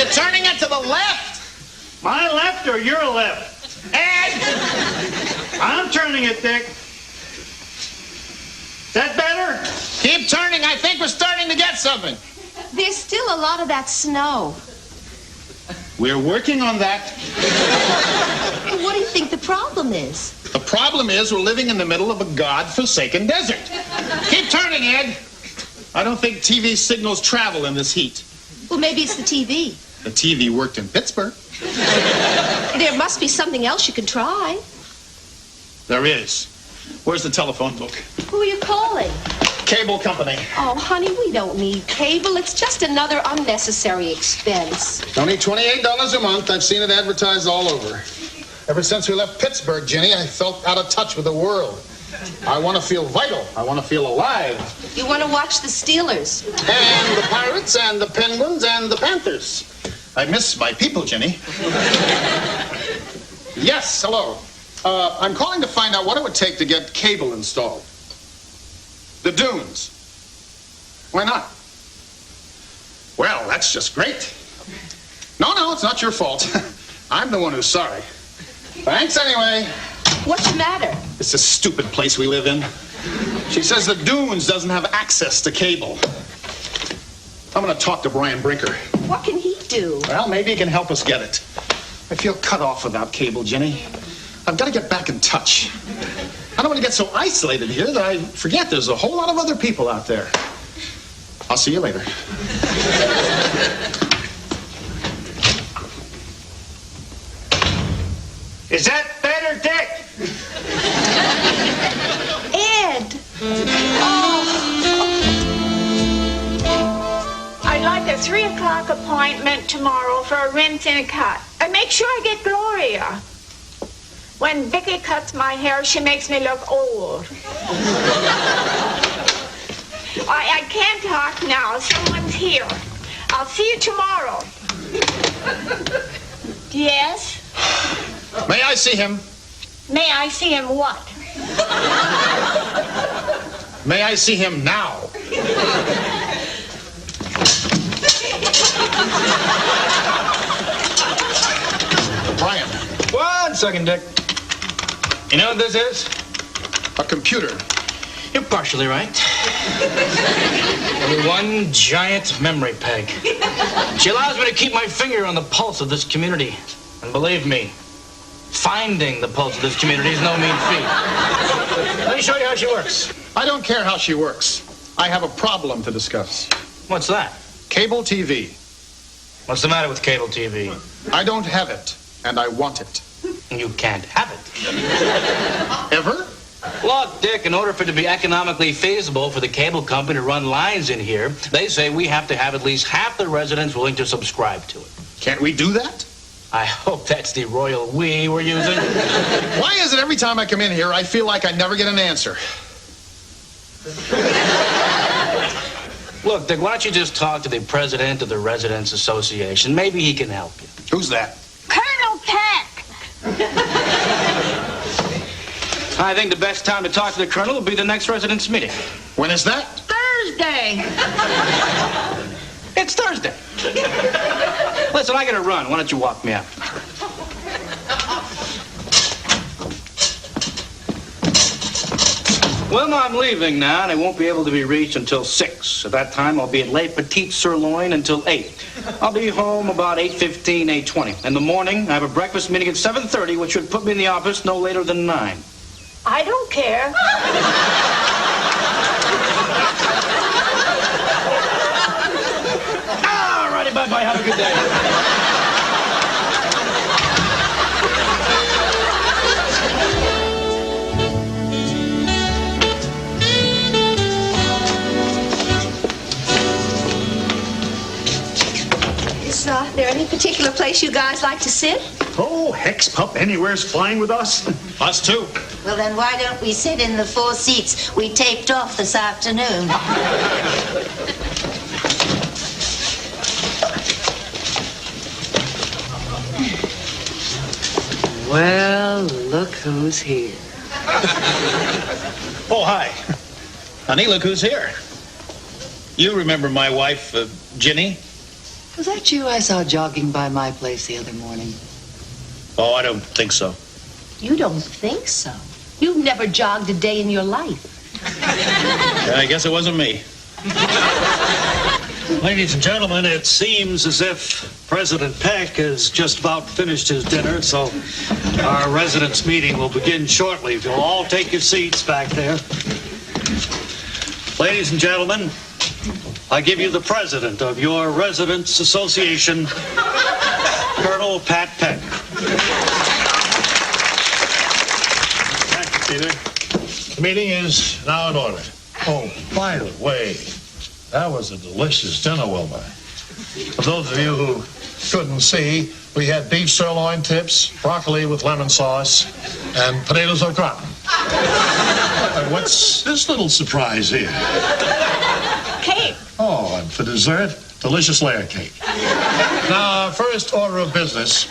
You're turning it to the left. My left or your left? Ed! I'm turning it, Dick. That better? Keep turning. I think we're starting to get something. There's still a lot of that snow. We're working on that. What do you think the problem is? The problem is we're living in the middle of a God-forsaken desert. Keep turning, Ed. I don't think TV signals travel in this heat. Well, maybe it's the TV. The TV worked in Pittsburgh. There must be something else you can try. There is. Where's the telephone book? Who are you calling? Cable company. Oh, honey, we don't need cable. It's just another unnecessary expense. Only $28 a month. I've seen it advertised all over. Ever since we left Pittsburgh, Jenny, I felt out of touch with the world. I want to feel vital. I want to feel alive. You want to watch the Steelers? And the Pirates and the Penguins and the Panthers. I miss my people, Jenny. Yes, hello. I'm calling to find out what it would take to get cable installed. The Dunes. Why not? Well, that's just great. No, it's not your fault. I'm the one who's sorry. Thanks anyway. What's the matter? It's a stupid place we live in. She says the Dunes doesn't have access to cable. I'm going to talk to Brian Brinker. What can he do? Well, maybe he can help us get it. I feel cut off without cable, Jenny. I've got to get back in touch. I don't want to get so isolated here that I forget there's a whole lot of other people out there. I'll see you later. Is that better, Dick? Ed! I'd like a 3 o'clock appointment tomorrow for a rinse and a cut. And make sure I get Gloria. When Vicky cuts my hair, she makes me look old. I can't talk now. Someone's here. I'll see you tomorrow. Yes? May I see him? May I see him what? May I see him now? Brian. 1 second, Dick. You know what this is? A computer. You're partially right. Only one giant memory peg. She allows me to keep my finger on the pulse of this community. And believe me, finding the pulse of this community is no mean feat. Let me show you how she works. I don't care how she works. I have a problem to discuss. What's that? Cable TV. What's the matter with cable TV? I don't have it, and I want it. You can't have it. Ever? Look, Dick, in order for it to be economically feasible for the cable company to run lines in here, they say we have to have at least half the residents willing to subscribe to it. Can't we do that? I hope that's the royal we we're using. Why is it every time I come in here, I feel like I never get an answer? Look, Dick, why don't you just talk to the president of the Residents Association? Maybe he can help you. Who's that? Colonel Peck. I think the best time to talk to the colonel will be the next residents' meeting. When is that? Thursday. It's Thursday. Listen, I gotta run. Why don't you walk me out? Well, no, I'm leaving now, and I won't be able to be reached until 6. At that time, I'll be at Le Petit Sirloin until 8. I'll be home about 8:15, 8:20. In the morning, I have a breakfast meeting at 7:30, which should put me in the office no later than 9. I don't care. All righty, bye-bye. Have a good day. Is there any particular place you guys like to sit? Oh, Hex Pup Anywhere's flying with us. Us too. Well, then why don't we sit in the 4 seats we taped off this afternoon? Well, look who's here. Oh, hi. Honey, look who's here. You remember my wife, Ginny? Was that you I saw jogging by my place the other morning? Oh, I don't think so. You don't think so? You've never jogged a day in your life. I guess it wasn't me. Ladies and gentlemen, it seems as if President Peck has just about finished his dinner, so our residents' meeting will begin shortly. If you'll all take your seats back there. Ladies and gentlemen, I give you the president of your Residents Association, Colonel Pat Peck. Thank you, Peter. The meeting is now in order. Oh, by the way, that was a delicious dinner, Wilma. For those of you who couldn't see, we had beef sirloin tips, broccoli with lemon sauce, and potatoes au gratin. What's this little surprise here? Cake. Oh, and for dessert, delicious layer cake. Now, our first order of business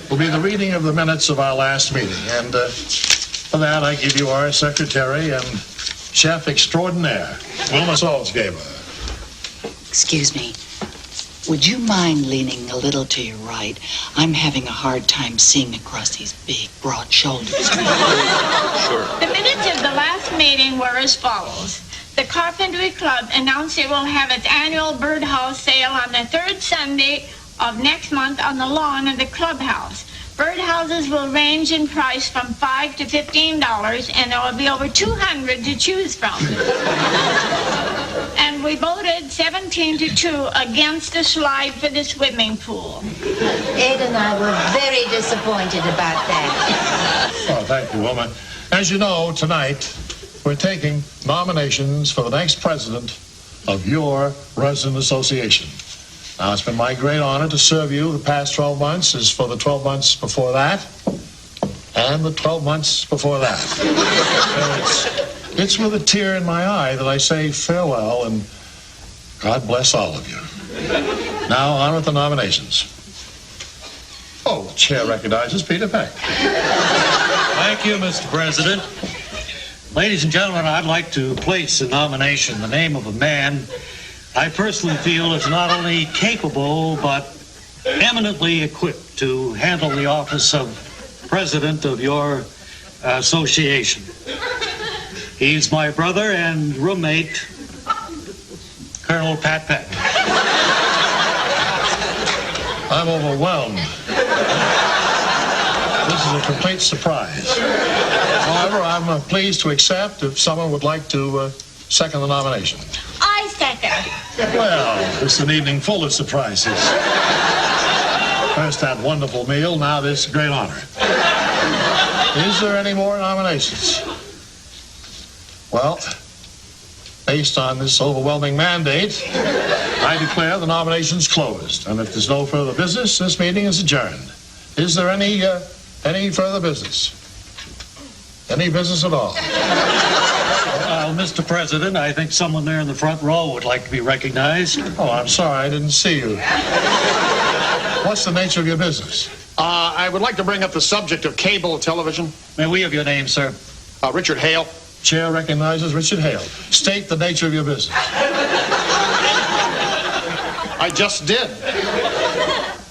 will be the reading of the minutes of our last meeting. And for that, I give you our secretary and chef extraordinaire, Wilma Salzgeber. Excuse me. Would you mind leaning a little to your right? I'm having a hard time seeing across these big, broad shoulders. Sure. The minutes of the last meeting were as follows. The Carpentry Club announced it will have its annual birdhouse sale on the third Sunday of next month on the lawn of the clubhouse. Birdhouses will range in price from $5 to $15, and there will be over 200 to choose from. And we voted 17-2 against the slide for the swimming pool. Ed and I were very disappointed about that. Oh, thank you, Wilma. As you know, tonight, we're taking nominations for the next president of your resident association. Now, it's been my great honor to serve you the past 12 months as for the 12 months before that and the 12 months before that. So it's with a tear in my eye that I say farewell and God bless all of you. Now, on with the nominations. Oh, the chair recognizes Peter Peck. Thank you, Mr. President. Ladies and gentlemen, I'd like to place in nomination the name of a man I personally feel is not only capable, but eminently equipped to handle the office of president of your association. He's my brother and roommate, Colonel Pat Peck. I'm overwhelmed. This is a complete surprise. However, I'm pleased to accept if someone would like to second the nomination. I second. Well, it's an evening full of surprises. First that wonderful meal, now this great honor. Is there any more nominations? Well, based on this overwhelming mandate, I declare the nominations closed. And if there's no further business, this meeting is adjourned. Is there any further business? Any business at all? Well, Mr. President, I think someone there in the front row would like to be recognized. Oh, I'm sorry, I didn't see you. What's the nature of your business? I would like to bring up the subject of cable television. May we have your name, sir? Richard Hale. Chair recognizes Richard Hale. State the nature of your business. I just did.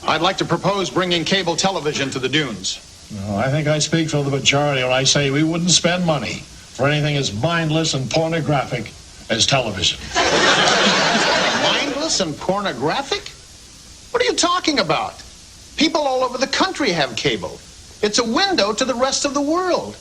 I'd like to propose bringing cable television to the dunes. No, I think I speak for the majority when I say we wouldn't spend money for anything as mindless and pornographic as television. Mindless and pornographic? What are you talking about? People all over the country have cable. It's a window to the rest of the world.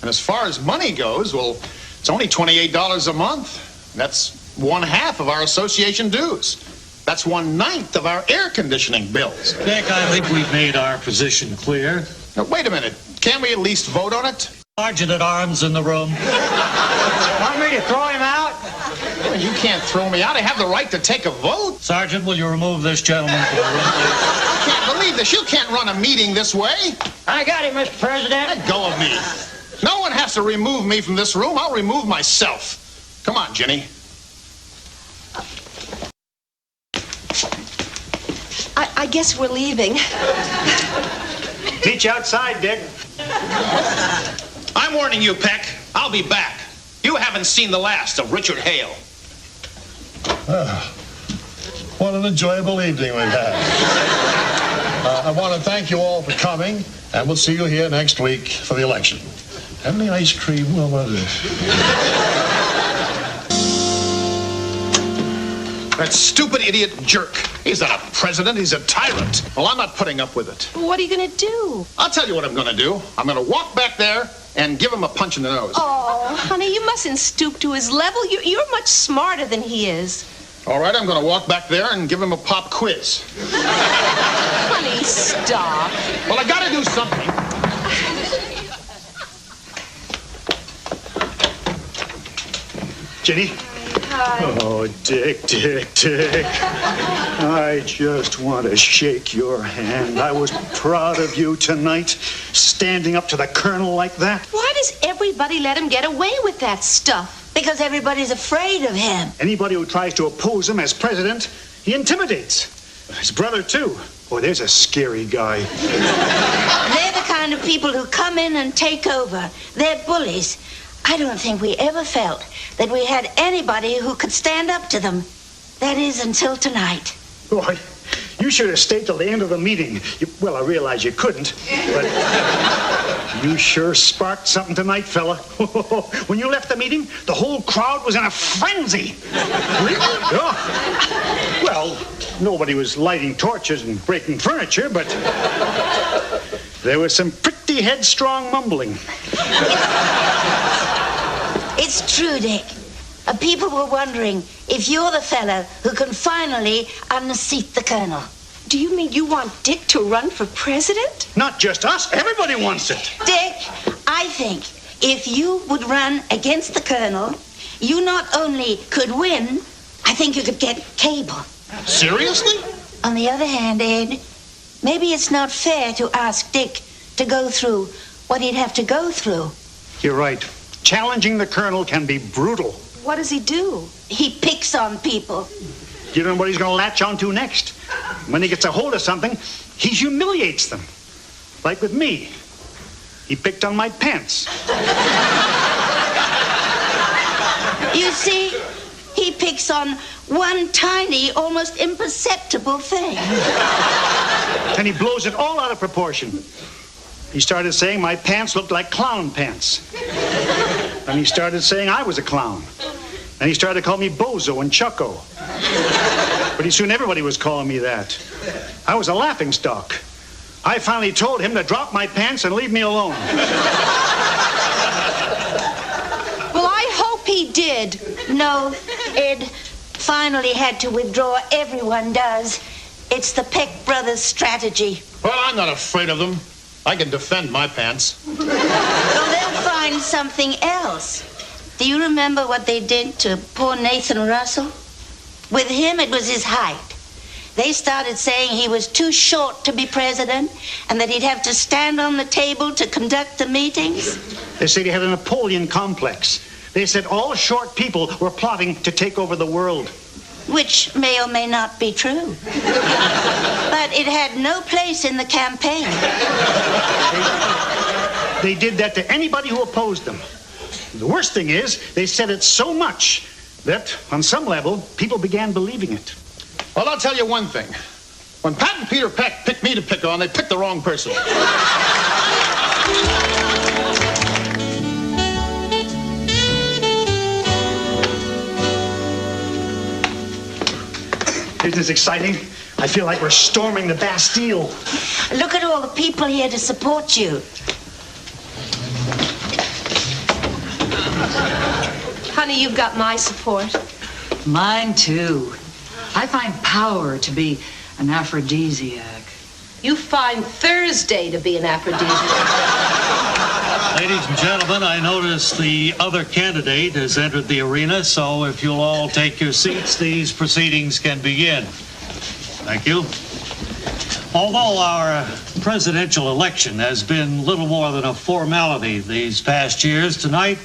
And as far as money goes, well, it's only $28 a month. That's 1/2 of our association dues. That's 1/9 of our air conditioning bills. Dick, I think we've made our position clear. Now, wait a minute. Can't we at least vote on it? Sergeant at arms in the room. Want me to throw him out? Well, you can't throw me out. I have the right to take a vote. Sergeant, will you remove this gentleman from the room, please? I can't believe this. You can't run a meeting this way. I got him, Mr. President. Let go of me. No one has to remove me from this room. I'll remove myself. Come on, Ginny. I guess we're leaving. Meet you outside, Dick. I'm warning you, Peck. I'll be back. You haven't seen the last of Richard Hale. What What an enjoyable evening we've had. I want to thank you all for coming, and we'll see you here next week for the election. Have any ice cream? Well, what is this? That stupid idiot jerk. He's not a president, he's a tyrant. Well, I'm not putting up with it. What are you going to do? I'll tell you what I'm going to do. I'm going to walk back there and give him a punch in the nose. Oh, honey, you mustn't stoop to his level. You're much smarter than he is. All right, I'm going to walk back there and give him a pop quiz. Honey, stop. Well, I got to do something. Jenny? Hi. Oh, Dick. I just want to shake your hand. I was proud of you tonight, standing up to the colonel like that. Why does everybody let him get away with that stuff? Because everybody's afraid of him. Anybody who tries to oppose him as president, he intimidates. His brother, too. Boy, there's a scary guy. They're the kind of people who come in and take over. They're bullies. I don't think we ever felt that we had anybody who could stand up to them. That is, until tonight. Boy, you should have stayed till the end of the meeting. Well, I realize you couldn't, but you sure sparked something tonight, fella. When you left the meeting, the whole crowd was in a frenzy. Really? Oh. Well, nobody was lighting torches and breaking furniture, but there was some pretty headstrong mumbling. It's true, Dick. People were wondering if you're the fellow who can finally unseat the colonel. Do you mean you want Dick to run for president? Not just us. Everybody wants it. Dick, I think if you would run against the colonel, you not only could win, I think you could get cable. Seriously? On the other hand, Ed, maybe it's not fair to ask Dick to go through what he'd have to go through. You're right. Challenging the colonel can be brutal. What does he do? He picks on people. You don't know what he's going to latch onto next. When he gets a hold of something, he humiliates them. Like with me. He picked on my pants. You see, he picks on one tiny, almost imperceptible thing. And he blows it all out of proportion. He started saying my pants looked like clown pants. And he started saying I was a clown. And he started to call me Bozo and Chucko. Pretty soon everybody was calling me that. I was a laughingstock. I finally told him to drop my pants and leave me alone. Well, I hope he did. No, Ed finally had to withdraw. Everyone does. It's the Peck brothers' strategy. Well, I'm not afraid of them. I can defend my pants. Well, they'll find something else. Do you remember what they did to poor Nathan Russell? With him, it was his height. They started saying he was too short to be president and that he'd have to stand on the table to conduct the meetings. They said he had a Napoleon complex. They said all short people were plotting to take over the world. Which may or may not be true. But it had no place in the campaign. They did that to anybody who opposed them. The worst thing is, they said it so much that, on some level, people began believing it. Well, I'll tell you one thing. When Pat and Peter Peck picked me to pick on, they picked the wrong person. Isn't this exciting? I feel like we're storming the Bastille. Look at all the people here to support you. Honey, you've got my support. Mine, too. I find power to be an aphrodisiac. You find Thursday to be an aphrodisiac. Ladies and gentlemen, I notice the other candidate has entered the arena, so if you'll all take your seats, these proceedings can begin. Thank you. Although our presidential election has been little more than a formality these past years, tonight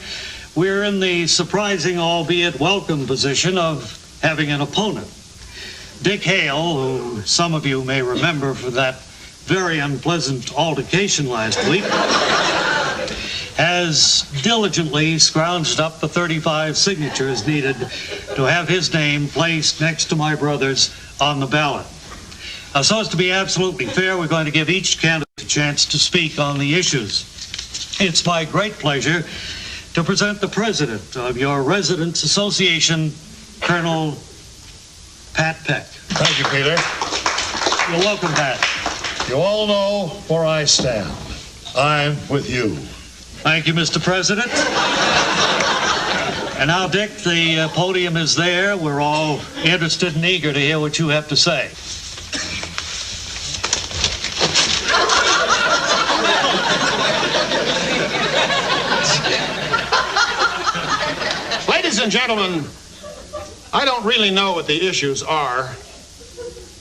we're in the surprising, albeit welcome, position of having an opponent. Dick Hale, who some of you may remember for that very unpleasant altercation last week, has diligently scrounged up the 35 signatures needed to have his name placed next to my brother's on the ballot. So as to be absolutely fair, we're going to give each candidate a chance to speak on the issues. It's my great pleasure to present the president of your Residents Association, Colonel Pat Peck. Thank you, Peter. You're welcome, Pat. You all know where I stand. I'm with you. Thank you, Mr. President. And now, Dick, the podium is there. We're all interested and eager to hear what you have to say. Ladies and gentlemen, I don't really know what the issues are,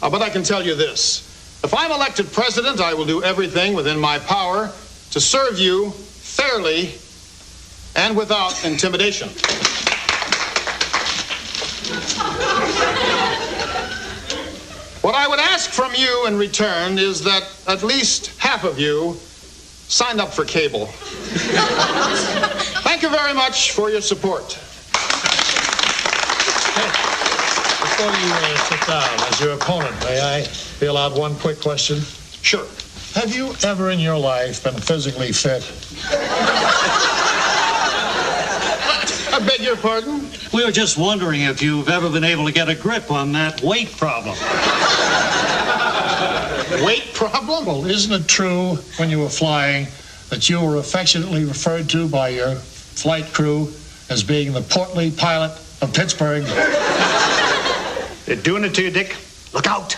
but I can tell you this. If I'm elected president, I will do everything within my power to serve you fairly and without intimidation. What I would ask from you in return is that at least half of you signed up for cable. Thank you very much for your support. Before you sit down, as your opponent, may I be allowed one quick question? Sure. Have you ever in your life been physically fit? I beg your pardon? We were just wondering if you've ever been able to get a grip on that weight problem. Weight problem? Well, isn't it true when you were flying that you were affectionately referred to by your flight crew as being the portly pilot of Pittsburgh? They're doing it to you, Dick. Look out.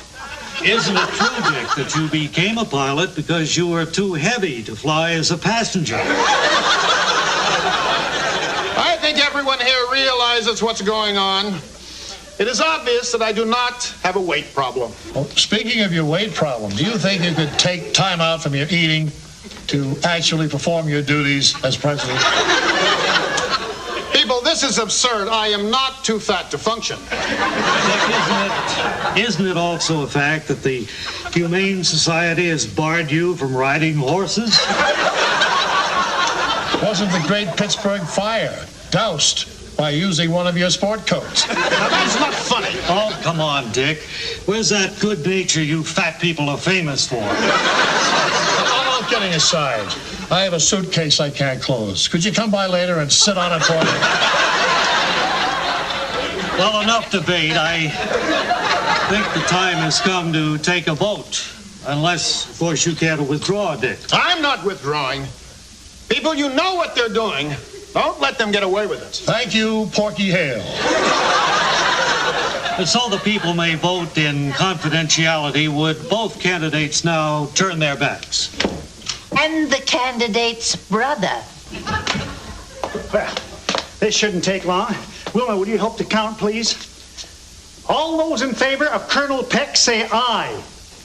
Isn't it true, Dick, that you became a pilot because you were too heavy to fly as a passenger? I think everyone here realizes what's going on. It is obvious that I do not have a weight problem. Well, speaking of your weight problem, do you think you could take time out from your eating to actually perform your duties as president? People, this is absurd. I am not too fat to function. Isn't it also a fact that the Humane Society has barred you from riding horses? Wasn't the Great Pittsburgh Fire doused by using one of your sport coats? Now, that's not funny. Oh, come on, Dick. Where's that good nature you fat people are famous for? All kidding aside, I have a suitcase I can't close. Could you come by later and sit on it for me? Well, enough debate. I think the time has come to take a vote. Unless, of course, you care to withdraw, Dick. I'm not withdrawing. People, you know what they're doing. Don't let them get away with it. Thank you, Porky Hale. And so the people may vote in confidentiality, would both candidates now turn their backs? And the candidate's brother. Well, this shouldn't take long. Wilma, would you help to count, please? All those in favor of Colonel Peck say aye.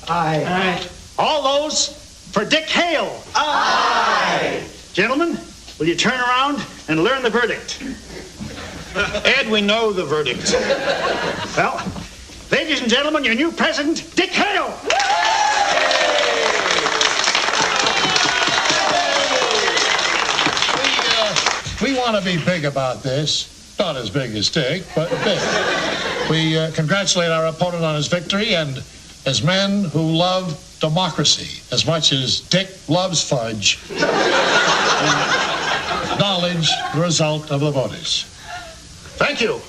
Aye. Aye. All those for Dick Hale. Aye. Gentlemen, will you turn around and learn the verdict? Ed, we know the verdict. Well, ladies and gentlemen, your new president, Dick Hale. We want to be big about this. Not as big as Dick, but big. We congratulate our opponent on his victory, and as men who love democracy as much as Dick loves fudge, acknowledge the result of the voters. Thank you.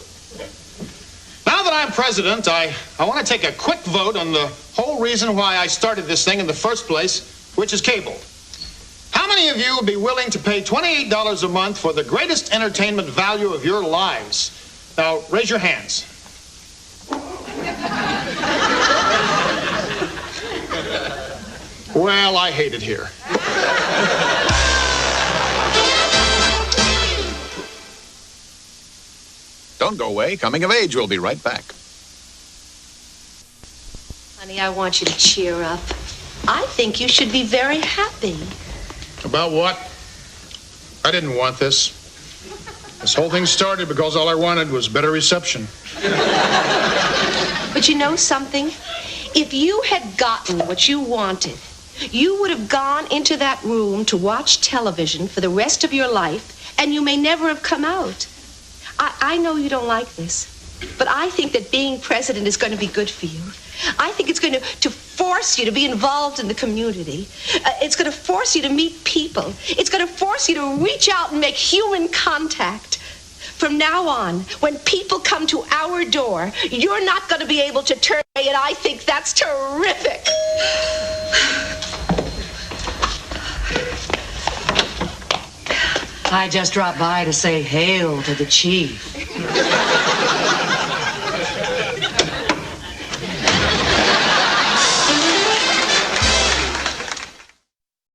Now that I'm president, I want to take a quick vote on the whole reason why I started this thing in the first place, which is cable. How many of you would be willing to pay $28 a month for the greatest entertainment value of your lives? Now, raise your hands. Well, I hate it here. Don't go away. Coming of Age will be right back. Honey, I want you to cheer up. I think you should be very happy. About what? I didn't want this. This whole thing started because all I wanted was better reception. But you know something? If you had gotten what you wanted, you would have gone into that room to watch television for the rest of your life, and you may never have come out. I know you don't like this, But I think that being president is going to be good for you. I think it's going to force you to be involved in the community. It's going to force you to meet people. It's going to force you to reach out and make human contact. From now on, when people come to our door, you're not going to be able to turn away, and I think that's terrific. I just dropped by to say Hale to the chief.